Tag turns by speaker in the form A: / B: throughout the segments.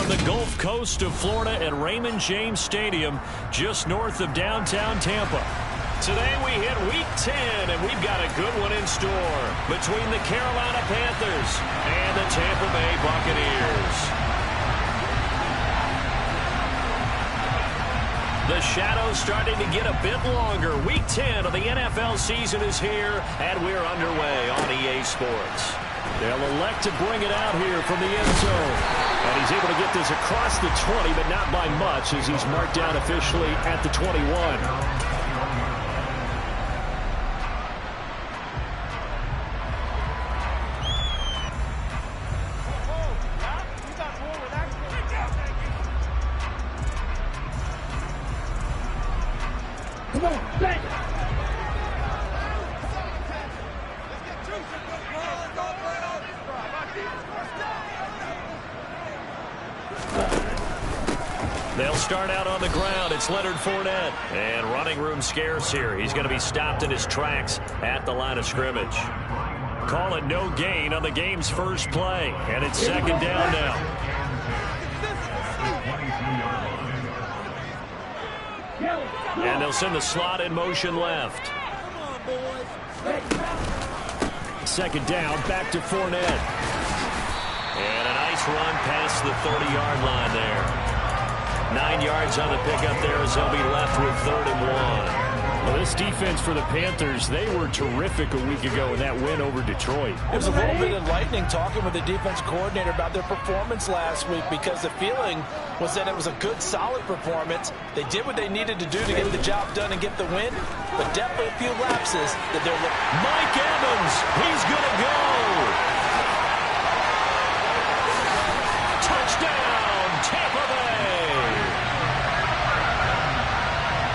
A: from the Gulf Coast of Florida at Raymond James Stadium, just north of downtown Tampa. Today we hit Week 10, and we've got a good one in store between the Carolina Panthers and the Tampa Bay Buccaneers. The shadow's starting to get a bit longer. Week 10 of the NFL season is here, and we're underway on EA Sports. They'll elect to bring it out here from the end zone. And he's able to get this across the 20, but not by much, as he's marked down officially at the 21. They'll start out on the ground. It's Leonard Fournette. And running room scarce here. He's going to be stopped in his tracks at the line of scrimmage. Call it no gain on the game's first play. And it's second down now. And they'll send the slot in motion left. Second down, back to Fournette. And a nice run past the 30-yard line there. 9 yards on the pickup there as they'll be left with 3rd and 1. Well, this defense for the Panthers, they were terrific a week ago in that win over Detroit.
B: It was a little bit enlightening talking with the defense coordinator about their performance last week, because the feeling was that it was a good, solid performance. They did what they needed to do to get the job done and get the win, but definitely a few lapses that they're looking.
A: Mike Evans, he's going to go. Touchdown, Tampa Bay.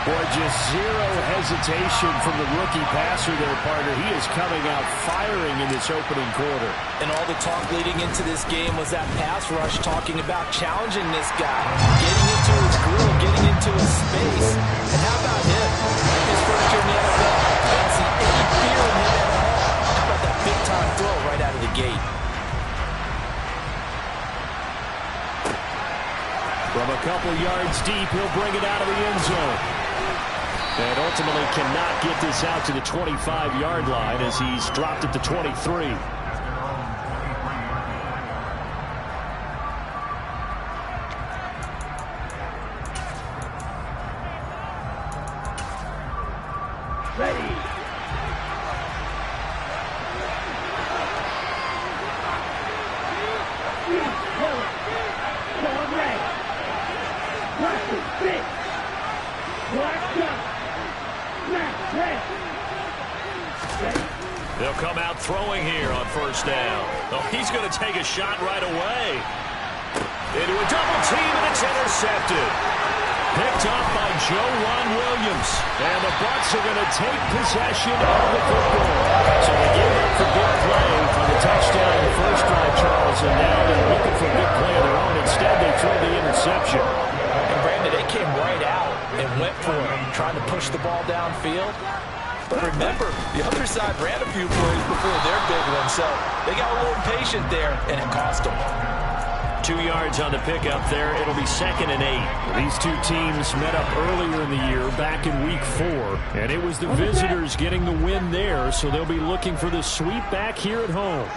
C: Boy, just zero hesitation from the rookie passer there, partner. He is coming out firing in this opening quarter.
B: And all the talk leading into this game was that pass rush, talking about challenging this guy, getting into his groove, getting into his space. And how about him? His first year in the NFL, I don't see any fear in him at all. How about that big-time throw right out of the gate?
A: From a couple yards deep, he'll bring it out of the end zone. And ultimately cannot get this out to the 25-yard line as he's dropped at the 23.
D: Ready.
A: They'll come out throwing here on first down. Oh, he's going to take a shot right away. Into a double team, and it's intercepted. Picked up by Juan Williams. And the Bucks are going to take possession of the football. So they give up for big play on the touchdown in the first drive, Charles, and now they're looking for a big play of their own. Instead, they throw the interception.
B: And Brandon, they came right out and went for it, trying to push the ball downfield. But remember, the other side ran a few plays before their big one, so they got a little impatient there, and it cost them.
A: 2 yards on the pickup there. It'll be 2nd and 8.
C: These two teams met up earlier in the year, back in Week 4, and it was the visitors getting the win there, so they'll be looking for the sweep back here at home.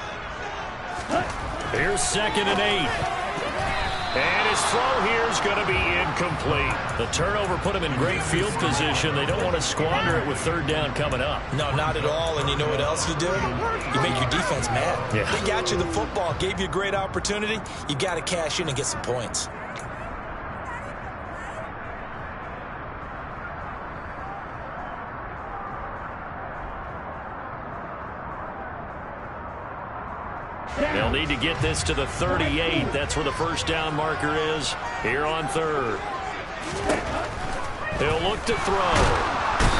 A: Here's 2nd and 8. And his throw here is going to be incomplete. The turnover put him in great field position. They don't want to squander it with 3rd down coming up.
B: No, not at all. And you know what else you do? You make your defense mad.
A: Yeah.
B: They got you the football, gave you a great opportunity. You got to cash in and get some points.
A: They'll need to get this to the 38. That's where the first down marker is here on 3rd. He'll look to throw.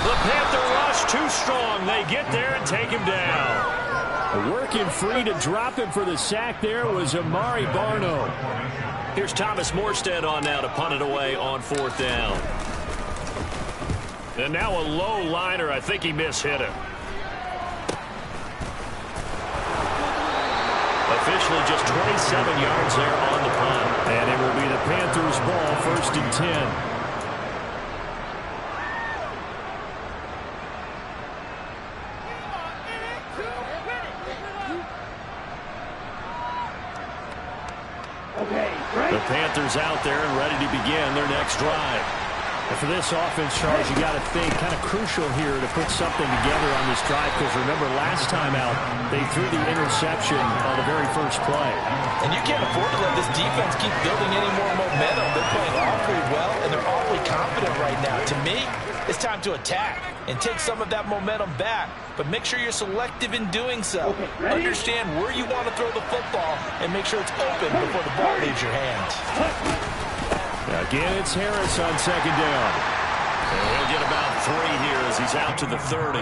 A: The Panther rush too strong. They get there and take him down.
C: Working free to drop him for the sack there was Amari Barno.
A: Here's Thomas Morstead on now to punt it away on 4th down. And now a low liner. I think he mishit him. A officially just 27 yards there on the punt.
C: And it will be the Panthers' ball, 1st and 10.
A: The Panthers out there and ready to begin their next drive.
C: And for this offense, Charles, you got to think kind of crucial here to put something together on this drive, because remember last time out they threw the interception on the very first play.
B: And you can't afford to let this defense keep building any more momentum. They're playing awfully well, and they're awfully confident right now. To me, it's time to attack and take some of that momentum back, but make sure you're selective in doing so. Understand where you want to throw the football and make sure it's open before the ball leaves your hands.
C: Again, it's Harris on 2nd down.
A: And he'll get about 3 here as he's out to the 30.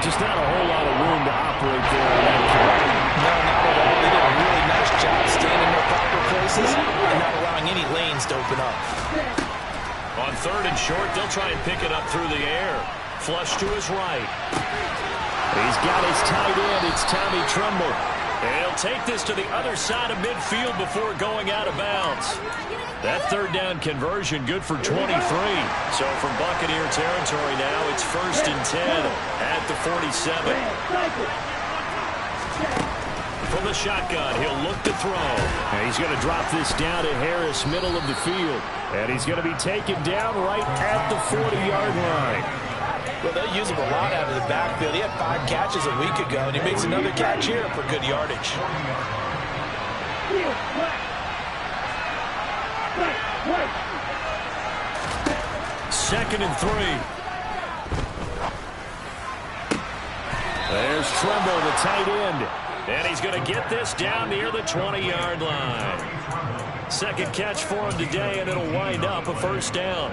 C: Just not a whole lot of room to operate there on that play.
B: No, not at all. They did a really nice job staying in their proper places and not allowing any lanes to open up.
A: On 3rd and short, they'll try and pick it up through the air. Flush to his right.
C: He's got his tight end. It's Tommy Tremble.
A: And he'll take this to the other side of midfield before going out of bounds. That 3rd down conversion good for 23. So from Buccaneer territory now, it's 1st and 10 at the 47. From the shotgun, he'll look to throw.
C: And he's going to drop this down to Harris, middle of the field. And he's going to be taken down right at the 40-yard line.
B: Well, they'll use him a lot out of the backfield. He had 5 catches a week ago, and he makes another catch here for good yardage.
A: 2nd and 3.
C: There's Tremble, the tight end.
A: And he's going to get this down near the 20-yard line. 2nd catch for him today, and it'll wind up a 1st down.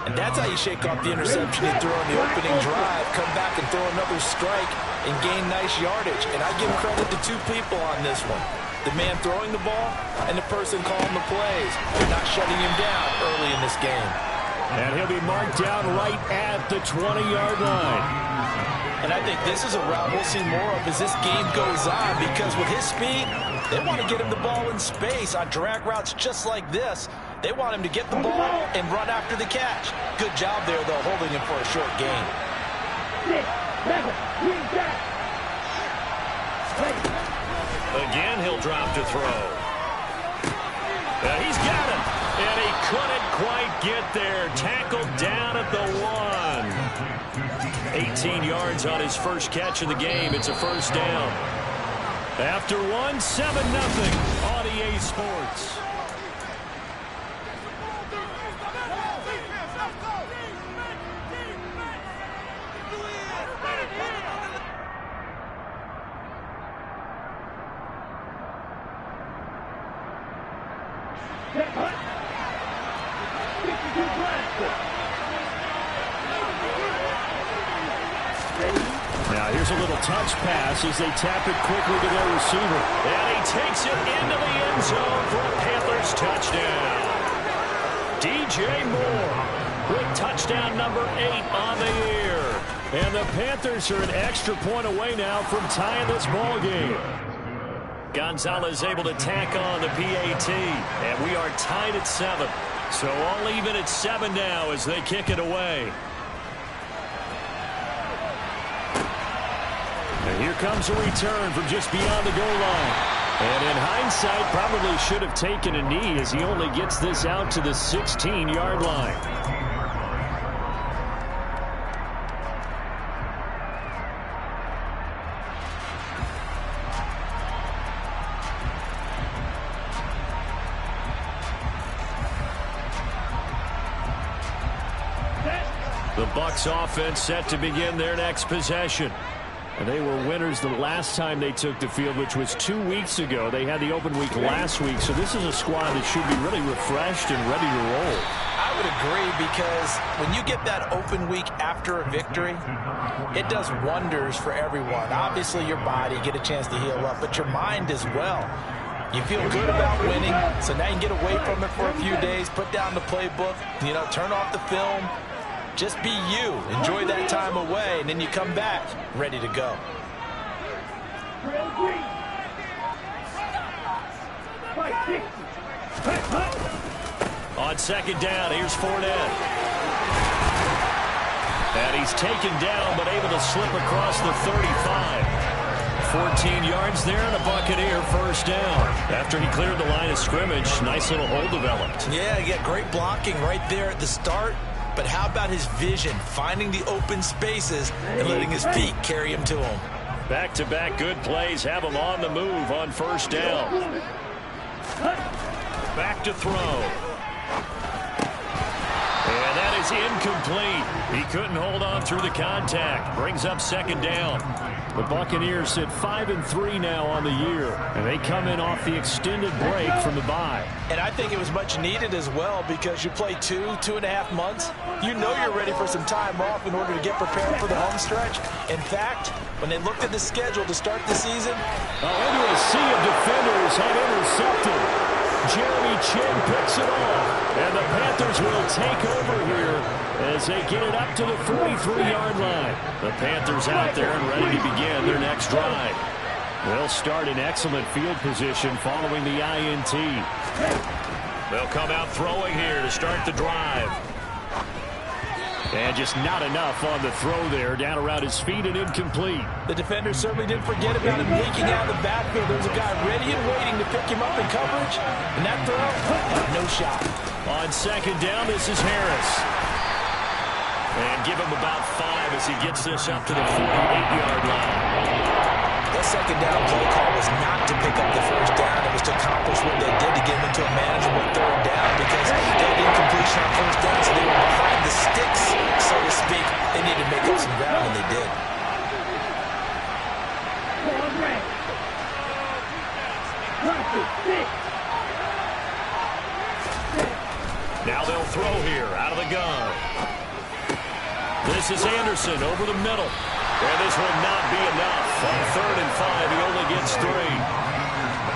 B: And that's how you shake off the interception you throw in the opening drive. Come back and throw another strike and gain nice yardage. And I give credit to 2 people on this one. The man throwing the ball and the person calling the plays. They're not shutting him down early in this game.
C: And he'll be marked down right at the 20-yard line.
B: And I think this is a route we'll see more of as this game goes on, because with his speed, they want to get him the ball in space on drag routes just like this. They want him to get the ball and run after the catch. Good job there, though, holding him for a short gain.
D: 6, 7,
A: Again, he'll drop to throw. He's got him. And he couldn't quite get there. Tackled down at the 1. 18 yards on his first catch of the game. It's a 1st down. After 1, 7-0 on EA Sports.
C: Now here's a little touch pass as they tap it quickly to their receiver.
A: And he takes it into the end zone for a Panthers touchdown. DJ Moore with touchdown number 8 on the year. And the Panthers are an extra point away now from tying this ball game. Gonzalez able to tack on the PAT. And we are tied at 7. So all even at 7 now as they kick it away.
C: And here comes a return from just beyond the goal line. And in hindsight, probably should have taken a knee as he only gets this out to the 16-yard line.
A: The Bucks offense set to begin their next possession.
C: And they were winners the last time they took the field, which was 2 weeks ago. They had the open week last week, so this is a squad that should be really refreshed and ready to roll.
B: I would agree, because when you get that open week after a victory, it does wonders for everyone. Obviously, your body, get a chance to heal up, but your mind as well. You feel good about winning, so now you can get away from it for a few days, put down the playbook, turn off the film. Just be you. Enjoy that time away, and then you come back ready to go.
A: On second down, here's Fournette. And he's taken down, but able to slip across the 35. 14 yards there, and a Buccaneer first down. After he cleared the line of scrimmage, nice little hole developed.
B: Yeah, he got great blocking right there at the start. But how about his vision, finding the open spaces and letting his feet carry him to him?
A: Back-to-back good plays have him on the move on first down. Back to throw. And that is incomplete. He couldn't hold on through the contact. Brings up second down.
C: The Buccaneers sit 5-3 now on the year, and they come in off the extended break from the bye.
B: And I think it was much needed as well, because you play 2.5 months. You know you're ready for some time off in order to get prepared for the home stretch. In fact, when they looked at the schedule to start the season,
C: into a sea of defenders had intercepted. Jeremy Chin picks it off, and the Panthers will take over here as they get it up to the 43-yard line. The Panthers out there and ready to begin their next drive. They'll start in excellent field position following the INT.
A: They'll come out throwing here to start the drive.
C: And just not enough on the throw there, down around his feet and incomplete.
B: the defender certainly didn't forget about him leaking out of the backfield. There was a guy ready and waiting to pick him up in coverage, and that throw had no shot.
A: On second down, this is Harris. And give him about 5 as he gets this up to the 48-yard line.
B: That second down play call was not to pick up the first down. It was to accomplish what they did to get him into a manageable third down, because they had incompletion on first down, so they were behind the sticks, so to speak. They needed to make up some ground, and they did.
A: Now they'll throw here out of the gun. This is Anderson over the middle. And this will not be enough. On 3rd and 5, he only gets 3.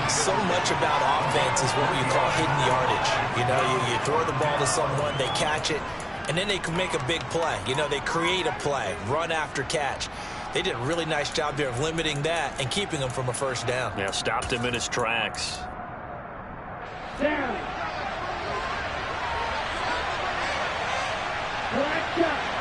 B: So much about offense is what you call hidden yardage. You know, you throw the ball to someone, they catch it, and then they can make a big play. You know, they create a play, run after catch. They did a really nice job there of limiting that and keeping him from a first down.
A: Yeah, stopped him in his tracks.
D: Down. Black up.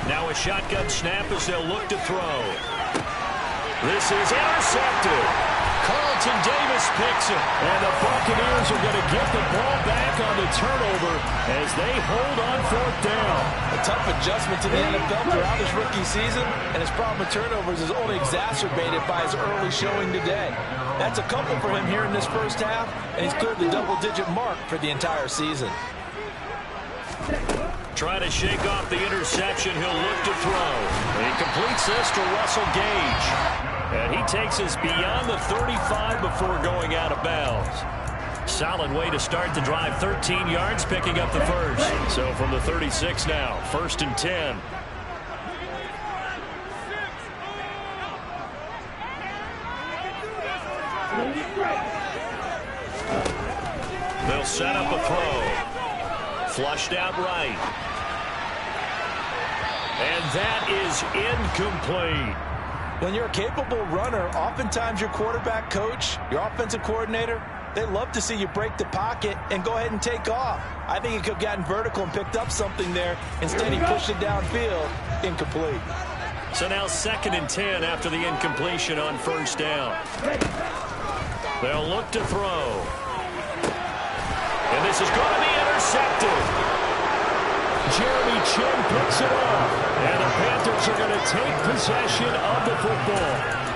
A: Now a shotgun snap as they'll look to throw. This is intercepted. Carlton Davis picks it. And the Buccaneers are going to get the ball back on the turnover as they hold on 4th down.
B: A tough adjustment to the NFL throughout his rookie season, and his problem with turnovers is only exacerbated by his early showing today. That's a couple for him here in this first half, and he's cleared the double-digit mark for the entire season.
A: Trying to shake off the interception. He'll look to throw. And he completes this to Russell Gage. And he takes us beyond the 35 before going out of bounds. Solid way to start the drive. 13 yards, picking up the first. So from the 36 now, 1st and 10. They'll set up a throw. Flushed out right. And that is incomplete.
B: When you're a capable runner, oftentimes your quarterback coach, your offensive coordinator, they love to see you break the pocket and go ahead and take off. I think he could have gotten vertical and picked up something there. Instead, he pushed it downfield. Incomplete.
A: So now 2nd and 10 after the incompletion on 1st down. They'll look to throw. And this is going to be intercepted. Jeremy Chin picks it up. And the Panthers are going to take possession of the football.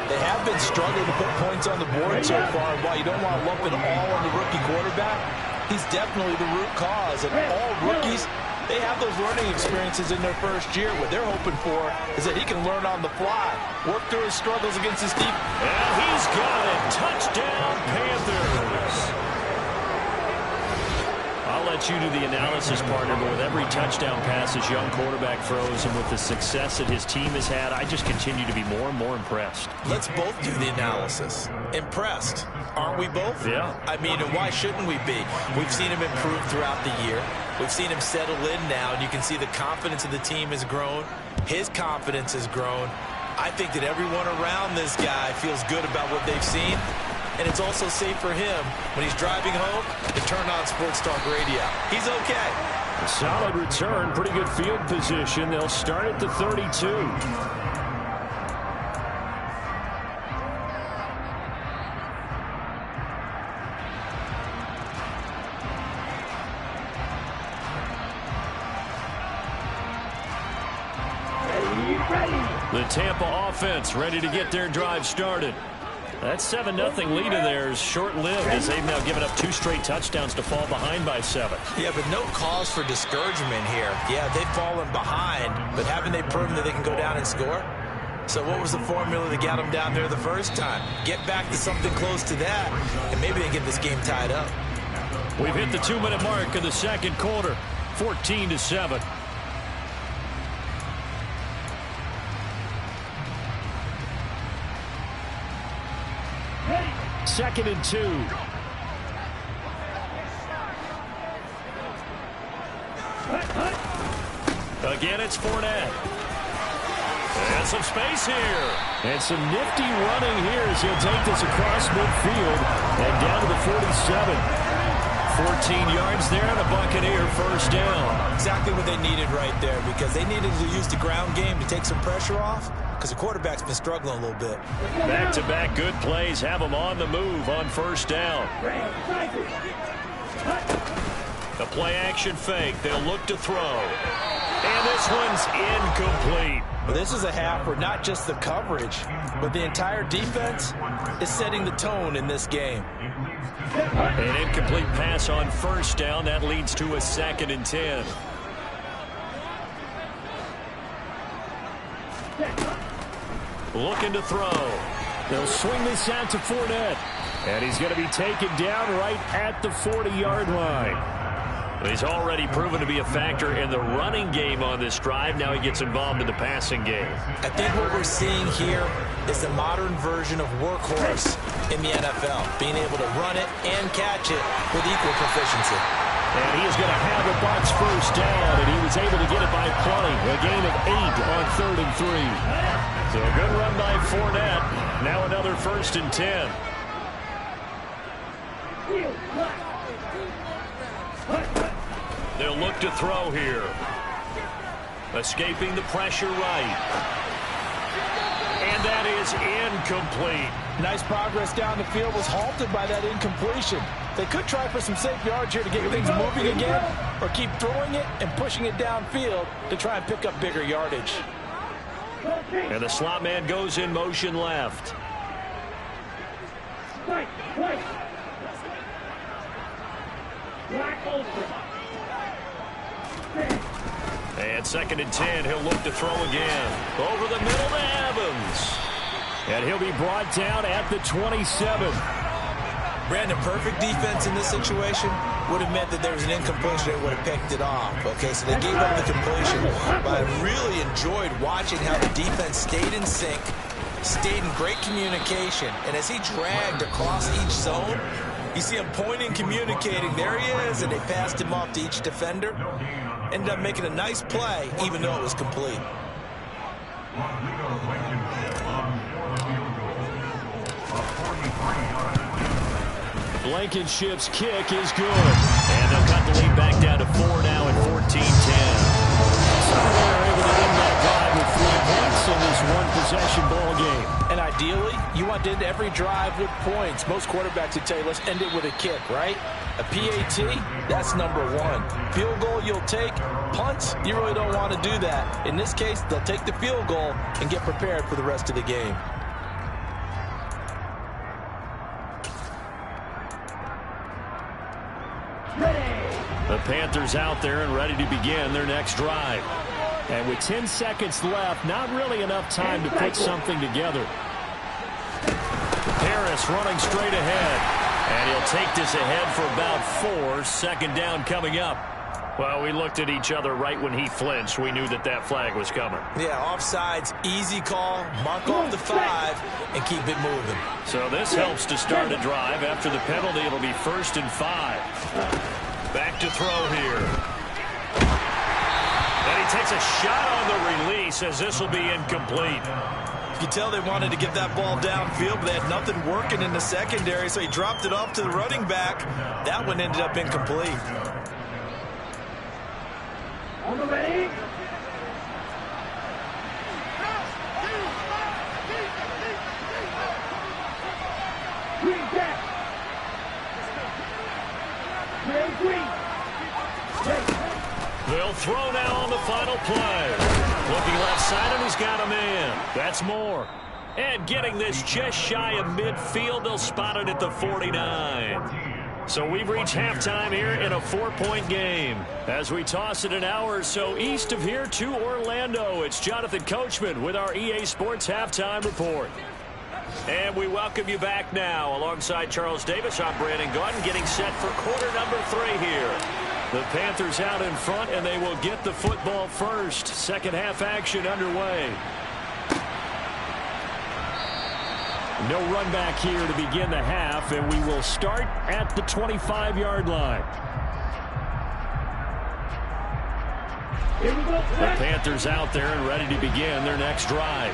B: They have been struggling to put points on the board so far. While you don't want to lump it all on the rookie quarterback, he's definitely the root cause. And all rookies, they have those learning experiences in their first year. What they're hoping for is that he can learn on the fly, work through his struggles against his team.
A: And he's got it. Touchdown, Panthers. I'll let
C: you to the analysis partner, but with every touchdown pass this young quarterback throws and with the success that his team has had, I just continue to be more and more impressed.
B: Let's both do the analysis. Impressed. Aren't we both?
C: Yeah.
B: I mean, and why shouldn't we be? We've seen him improve throughout the year. We've seen him settle in now, and you can see the confidence of the team has grown. His confidence has grown. I think that everyone around this guy feels good about what they've seen. And it's also safe for him when he's driving home to turn on Sports Talk Radio. He's okay.
C: A solid return, pretty good field position. They'll start at the 32. The Tampa offense ready to get their drive started. That 7-0 lead of theirs short-lived as they've now given up 2 straight touchdowns to fall behind by 7.
B: Yeah, but no cause for discouragement here. Yeah, they've fallen behind, but haven't they proven that they can go down and score? So what was the formula that got them down there the first time? Get back to something close to that, and maybe they get this game tied up.
C: We've hit the 2-minute mark of the second quarter, 14-7. Second and 2. Again, it's Fournette. And some space here. And some nifty running here as he'll take this across midfield and down to the 47. 14 yards there and a Buccaneer first down.
B: Exactly what they needed right there, because they needed to use the ground game to take some pressure off, because the quarterback's been struggling a little bit.
C: Back-to-back good plays have them on the move on first down. The play-action fake. They'll look to throw. And this one's incomplete.
B: Well, this is a half where not just the coverage, but the entire defense is setting the tone in this game.
C: An incomplete pass on first down. That leads to a 2nd and 10. Looking to throw. They'll swing this out to Fournette. And he's going to be taken down right at the 40-yard line. He's already proven to be a factor in the running game on this drive. Now he gets involved in the passing game.
B: I think what we're seeing here is the modern version of workhorse in the NFL, being able to run it and catch it with equal proficiency.
C: And he is going to have a Bucz first down, and he was able to get it by plenty. A gain of 8 on 3rd and 3. So a good run by Fournette. Now another 1st and 10. They'll look to throw here. Escaping the pressure right. And that is incomplete.
B: Nice progress down the field, was halted by that incompletion. They could try for some safe yards here to get things moving again, or keep throwing it and pushing it downfield to try and pick up bigger yardage.
C: And the slot man goes in motion left. And 2nd and 10. He'll look to throw again. Over the middle to Evans. And he'll be brought down at the 27.
B: Brandon, perfect defense in this situation would have meant that there was an incompletion. They would have picked it off. Okay, so they gave up the completion. But I really enjoyed watching how the defense stayed in sync, stayed in great communication. And as he dragged across each zone, you see him pointing, communicating. There he is, and they passed him off to each defender. Ended up making a nice play, even though it was complete.
C: Blankenship's kick is good. And they'll cut the lead back down to 4 now at 14-10. So they're able to end that drive with 3 points in this one-possession ball game.
B: And ideally, you want to end every drive with points. Most quarterbacks would tell you, let's end it with a kick, right? A PAT, that's number 1. Field goal you'll take. Punts, you really don't want to do that. In this case, they'll take the field goal and get prepared for the rest of the game.
C: The Panthers out there and ready to begin their next drive. And with 10 seconds left, not really enough time to put something together. Harris running straight ahead.
A: And he'll take this ahead for about 4. Second down coming up. Well, we looked at each other right when he flinched. We knew that that flag was coming.
B: Yeah, offsides, easy call, mark off the 5, and keep it moving.
A: So this helps to start a drive. After the penalty, it'll be 1st and 5. Back to throw here. And he takes a shot on the release as this will be incomplete.
B: You can tell they wanted to get that ball downfield, but they had nothing working in the secondary, so he dropped it off to the running back. That one ended up incomplete.
D: On the ready. Green back. Green.
A: They'll throw now on the final play. Looking left side, and he's got a man. That's Moore. And getting this just shy of midfield, they'll spot it at the 49. So we've reached halftime here in a 4-point game. As we toss it an hour or so east of here to Orlando, it's Jonathan Coachman with our EA Sports Halftime Report. And we welcome you back now. Alongside Charles Davis, I'm Brandon Gaudin, getting set for quarter number 3 here. The Panthers out in front, and they will get the football first. Second half action underway. No run back here to begin the half, and we will start at the 25-yard line. The Panthers out there and ready to begin their next drive.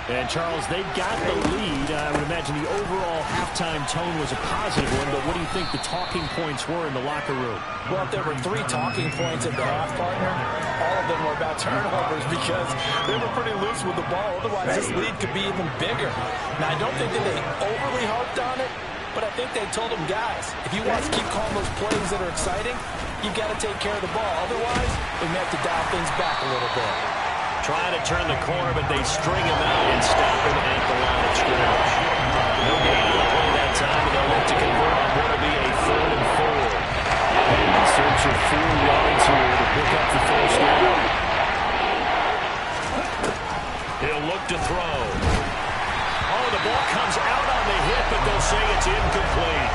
A: And, Charles, they got the lead. I would imagine the overall halftime tone was a positive one, but what do you think the talking points were in the locker room?
B: Well, if there were 3 talking points at the half, partner, all of them were about turnovers because they were pretty loose with the ball. Otherwise, this lead could be even bigger. Now, I don't think that they overly harped on it, but I think they told them, guys, if you want to keep calling those plays that are exciting, you've got to take care of the ball. Otherwise, we may have to dial things back a little bit.
A: Trying to turn the corner, but they string him out and stop him at the line of scrimmage. No gain on the play that time, and they'll look to convert on what will be a 3rd and 4. And in search of 4 yards here to pick up the first down. He'll look to throw. Oh, the ball comes out on the hit, but they'll say it's incomplete.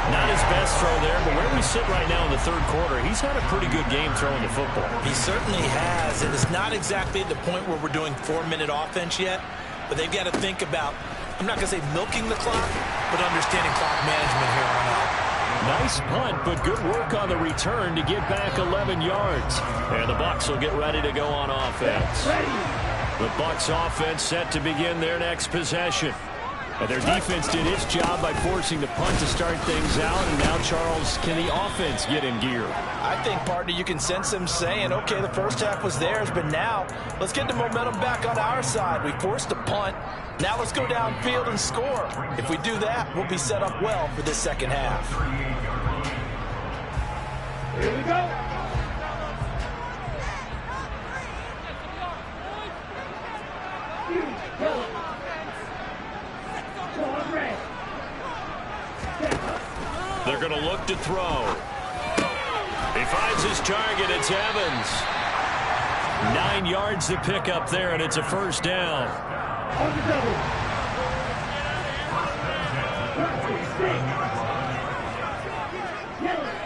A: Not his best throw there, but where we sit right now in the 3rd quarter, he's had a pretty good game throwing the football.
B: He certainly has, and it's not exactly at the point where we're doing 4-minute offense yet, but they've got to think about, I'm not going to say milking the clock, but understanding clock management here on out.
A: Nice punt, but good work on the return to get back 11 yards. And the Bucks will get ready to go on offense. The Bucks offense set to begin their next possession. And their defense did its job by forcing the punt to start things out. And now, Charles, can the offense get in gear?
B: I think, partner, you can sense them saying, okay, the first half was theirs, but now let's get the momentum back on our side. We forced a punt. Now let's go downfield and score. If we do that, we'll be set up well for this second half.
D: Here we go.
A: They're going to look to throw. He finds his target. It's Evans. 9 yards to pick up there, and it's a first down.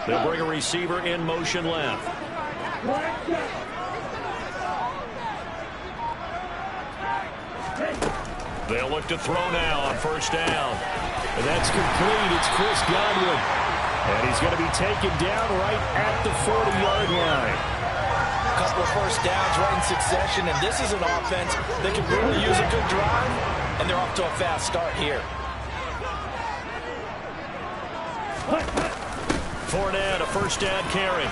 A: They'll bring a receiver in motion left. They'll look to throw now on first down. And that's complete. It's Chris Godwin. And he's going to be taken down right at the 40-yard line.
B: A couple of first downs right in succession, and this is an offense that can really use a good drive, and they're off to a fast start here.
A: Fournette, a first down carry.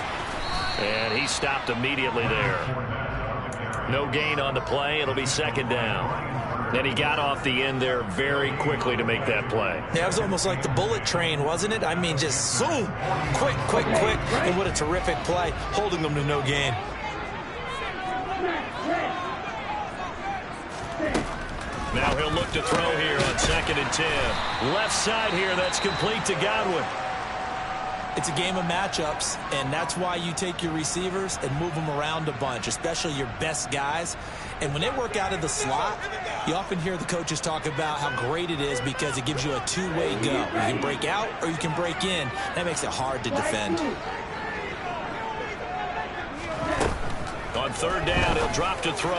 A: And he stopped immediately there. No gain on the play. It'll be second down. And he got off the end there very quickly to make that play.
B: Yeah, it was almost like the bullet train, wasn't it? I mean, just zoom, quick, quick, quick. And what a terrific play, holding them to no gain.
A: Now he'll look to throw here on 2nd and 10. Left side here, that's complete to Godwin.
B: It's a game of matchups, and that's why you take your receivers and move them around a bunch, especially your best guys. And when they work out of the slot, you often hear the coaches talk about how great it is because it gives you a two-way go. You can break out or you can break in. That makes it hard to defend.
A: On third down, he'll drop to throw.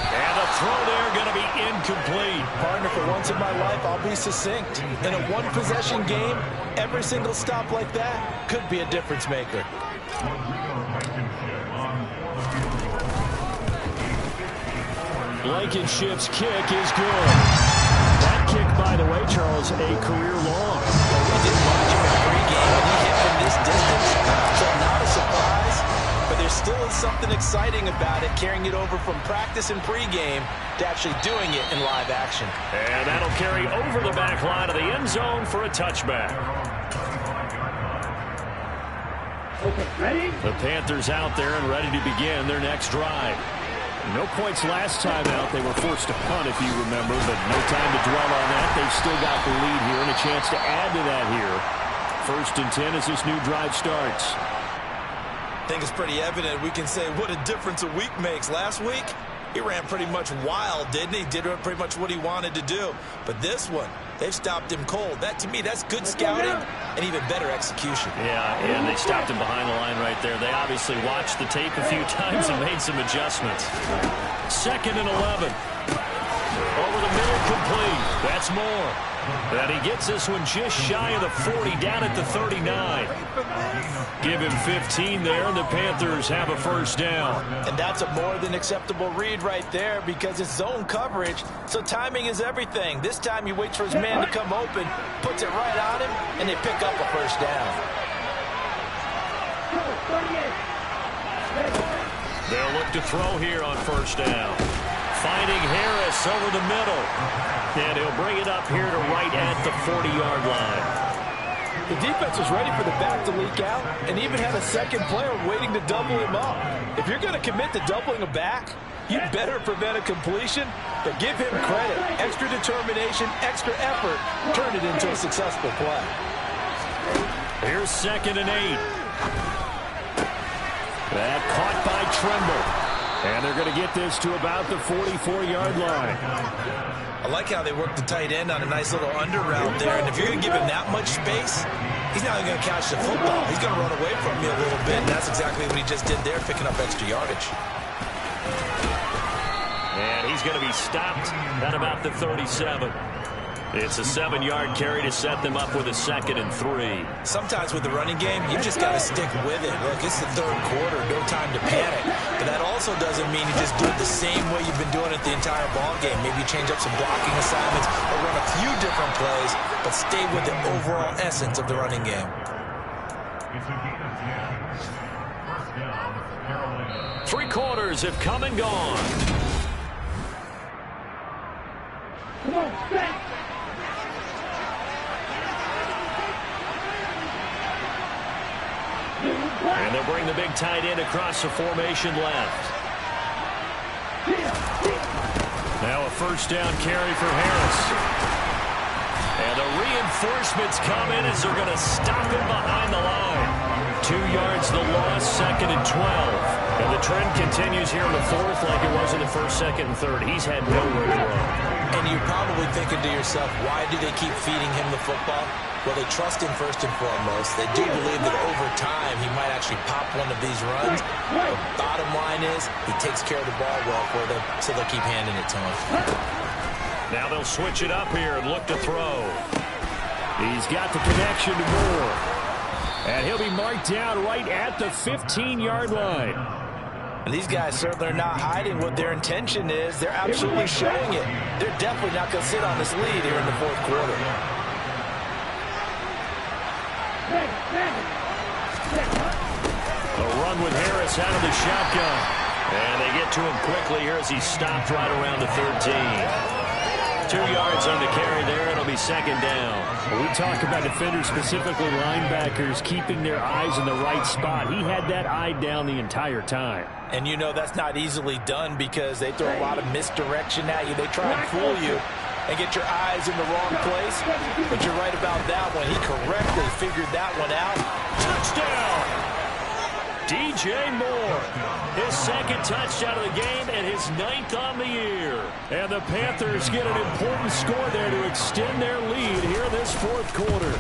A: And the throw there going to be incomplete.
B: Partner, for once in my life, I'll be succinct. In a one-possession game, every single stop like that could be a difference maker.
C: Blankenship's kick is good. That kick, by the way, Charles, a career long.
B: We did watch him in pregame, and he hit from this distance, so not a surprise. But there still is something exciting about it, carrying it over from practice and pregame to actually doing it in live action.
A: And that'll carry over the back line of the end zone for a touchback.
D: Okay, ready?
A: The Panthers out there and ready to begin their next drive. No points last time out. They were forced to punt, if you remember, but no time to dwell on that. They've still got the lead here and a chance to add to that here. 1st and 10 as this new drive starts.
B: I think it's pretty evident we can say what a difference a week makes. Last week, he ran pretty much wild, didn't he? Did pretty much what he wanted to do. But this one, they've stopped him cold. That, to me, that's good scouting and even better execution.
A: Yeah, and they stopped him behind the line right there. They obviously watched the tape a few times and made some adjustments. 2nd and 11. Over the middle, complete. That's more. And he gets this one just shy of the 40, down at the 39. Give him 15 there, and the Panthers have a first down.
B: And that's a more than acceptable read right there because it's zone coverage, so timing is everything. This time he waits for his man to come open, puts it right on him, and they pick up a first down.
A: They'll look to throw here on first down. Finding Harris over the middle. And he'll bring it up here to right at the 40-yard line.
B: The defense was ready for the back to leak out and even had a second player waiting to double him up. If you're going to commit to doubling a back, you better prevent a completion, but give him credit. Extra determination, extra effort, turn it into a successful play.
A: Here's 2nd and 8. That caught by Trimble. And they're going to get this to about the 44-yard line.
B: I like how they work the tight end on a nice little under route there. And if you're going to give him that much space, he's not even going to catch the football. He's going to run away from you a little bit. And that's exactly what he just did there, picking up extra yardage.
A: And he's going to be stopped at about the 37. It's a 7-yard carry to set them up with a 2nd and 3.
B: Sometimes with the running game, you just got to stick with it. Look, it's the 3rd quarter, no time to panic. But that also doesn't mean you just do it the same way you've been doing it the entire ball game. Maybe change up some blocking assignments or run a few different plays, but stay with the overall essence of the running game.
A: 3 quarters have come and gone.
D: Come on, set.
A: And they'll bring the big tight end across the formation left. Now a first down carry for Harris. And the reinforcements come in as they're going to stop him behind the line. 2 yards the loss, 2nd and 12. And the trend continues here in the 4th like it was in the 1st, 2nd, and 3rd. He's had nowhere to run.
B: And you're probably thinking to yourself, why do they keep feeding him the football? Well, they trust him first and foremost. They do believe that over time he might actually pop one of these runs. The bottom line is he takes care of the ball well for them, so they'll keep handing it to him.
A: Now they'll switch it up here and look to throw. He's got the connection to Moore. And he'll be marked down right at the 15-yard line.
B: And these guys certainly are not hiding what their intention is. They're absolutely showing it. They're definitely not going to sit on this lead here in the 4th quarter.
A: A run with Harris out of the shotgun. And they get to him quickly here as he's stopped right around the 13. 2 yards on the carry there. It'll be 2nd down.
C: When we talk about defenders, specifically linebackers, keeping their eyes in the right spot. He had that eye down the entire time.
B: And you know that's not easily done because they throw a lot of misdirection at you. They try and fool you. and get your eyes in the wrong place. But you're right about that one. He correctly figured that one out.
A: Touchdown! DJ Moore, his second touchdown of the game and his 9th on the year.
C: And the Panthers get an important score there to extend their lead here in this fourth quarter.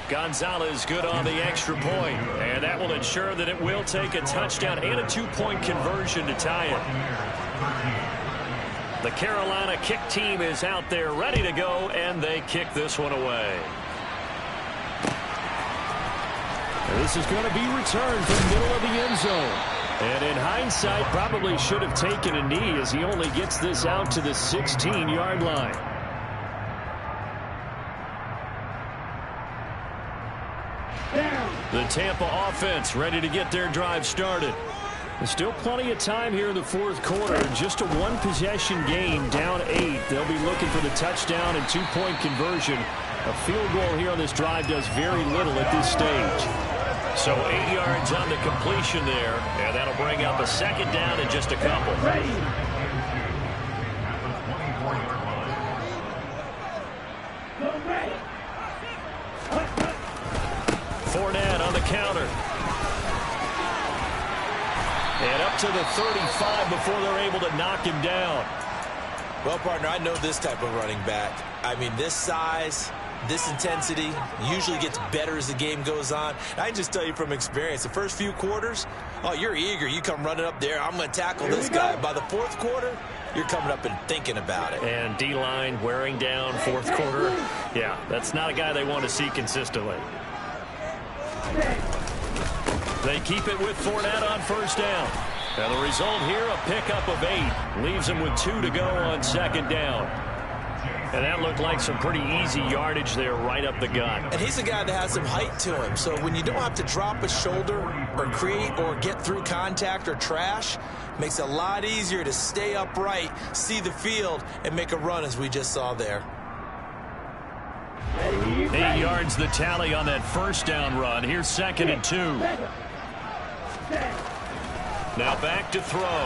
A: Gonzalez good on the extra point, and that will ensure that it will take a touchdown and a 2-point conversion to tie it. The Carolina kick team is out there ready to go, and they kick this one away.
C: This is going to be returned from the middle of the end zone. And in hindsight, probably should have taken a knee as he only gets this out to the 16-yard line.
A: The Tampa offense ready to get their drive started.
C: There's still plenty of time here in the fourth quarter. Just a one-possession game, down 8. They'll be looking for the touchdown and 2-point conversion. A field goal here on this drive does very little at this stage.
A: So 8 yards on the completion there, and that'll bring up a second down in just a couple. Fournette on the counter. And up to the 35 before they're able to knock him down.
B: Well, partner, I know this type of running back. I mean, this size, this intensity usually gets better as the game goes on. I can just tell you from experience, the first few quarters, oh, you're eager. You come running up there. I'm going to tackle this guy. By the fourth quarter, you're coming up and thinking about it.
A: And D-line wearing down fourth quarter. Yeah, that's not a guy they want to see consistently. They keep it with Fournette on first down. And the result here, a pickup of 8. Leaves him with 2 to go on second down. And that looked like some pretty easy yardage there right up the gut.
B: And he's a guy that has some height to him. So when you don't have to drop a shoulder or create or get through contact or trash, makes it a lot easier to stay upright, see the field, and make a run as we just saw there.
A: 8 yards the tally on that first down run. Here's 2nd and 2. Now back to throw.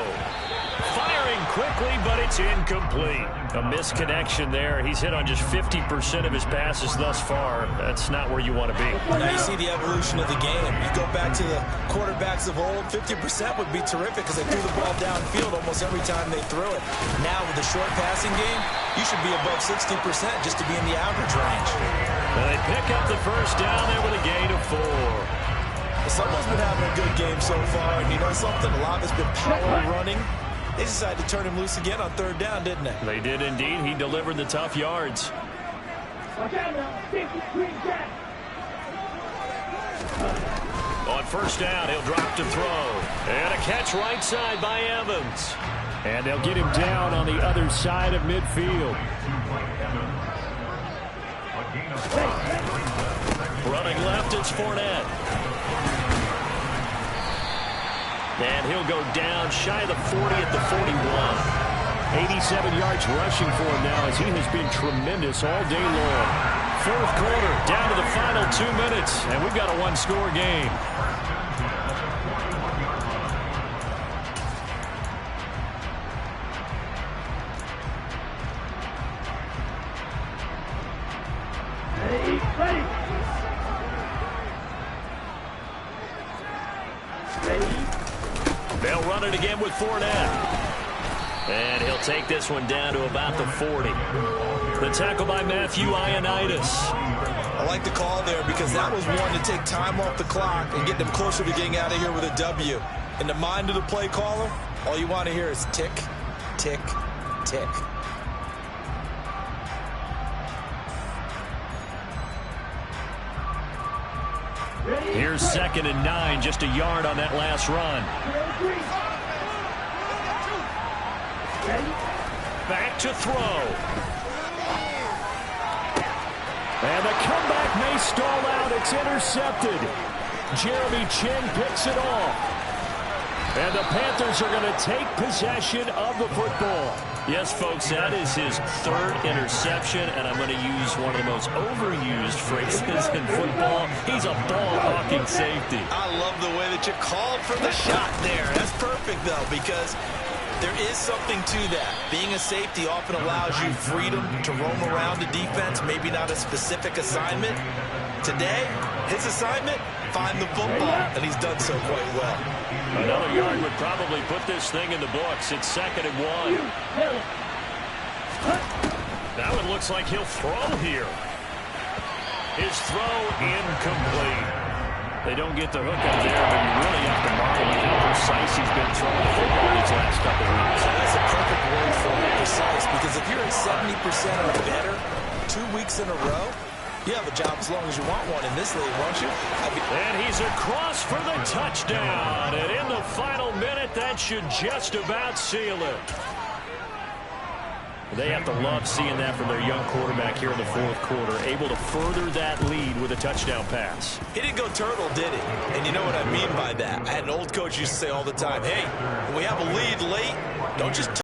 A: Firing quickly, but it's incomplete. A misconnection there. He's hit on just 50% of his passes thus far. That's not where you want to be.
B: Now you see the evolution of the game. You go back to the quarterbacks of old, 50% would be terrific because they threw the ball downfield almost every time they threw it. Now with the short passing game, you should be above 60% just to be in the average range.
A: And they pick up the first down there with a gain of 4.
B: Someone's been having a good game so far, and you know something? A lot of it's been power running. They decided to turn him loose again on third down, didn't they?
A: They did indeed. He delivered the tough yards. On first down, he'll drop to throw. And a catch right side by Evans.
C: And they'll get him down on the other side of midfield.
A: Running left, it's Fournette. And he'll go down shy of the 40 at the 41.
C: 87 yards rushing for him now as he has been tremendous all day long.
A: Fourth quarter, down to the final 2 minutes, and we've got a one-score game. They'll run it again with Fournette. And he'll take this one down to about the 40. The tackle by Matthew Ioannidis.
B: I like the call there because that was one to take time off the clock and get them closer to getting out of here with a W. In the mind of the play caller, all you want to hear is tick, tick, tick.
A: Here's 2nd and 9, just a yard on that last run. Back to throw.
C: And the comeback may stall out. It's intercepted. Jeremy Chin picks it off. And the Panthers are going to take possession of the football.
A: Yes, folks, that is his 3rd interception, and I'm going to use one of the most overused phrases in football. He's a ball-hawking safety.
B: I love the way that you called for the shot there. That's perfect, though, because There is something to that. Being a safety often allows you freedom to roam around the defense, maybe not a specific assignment. Today, his assignment, find the football, and he's done so quite well.
A: Another yard would probably put this thing in the books. It's 2nd and 1. Now it looks like he'll throw here. His throw incomplete. They don't get the hook up there, but you really have to marvel at how precise he's been throwing the football these last couple of weeks.
B: That's a perfect word for it, precise, because if you're at 70% or better 2 weeks in a row, you have a job as long as you want one in this league, won't you?
A: And he's across for the touchdown. And in the final minute, that should just about seal it. They have to love seeing that from their young quarterback here in the 4th quarter, able to further that lead with a touchdown pass.
B: He didn't go turtle, did he? And you know what I mean by that. I had an old coach used to say all the time, hey, when we have a lead late, don't just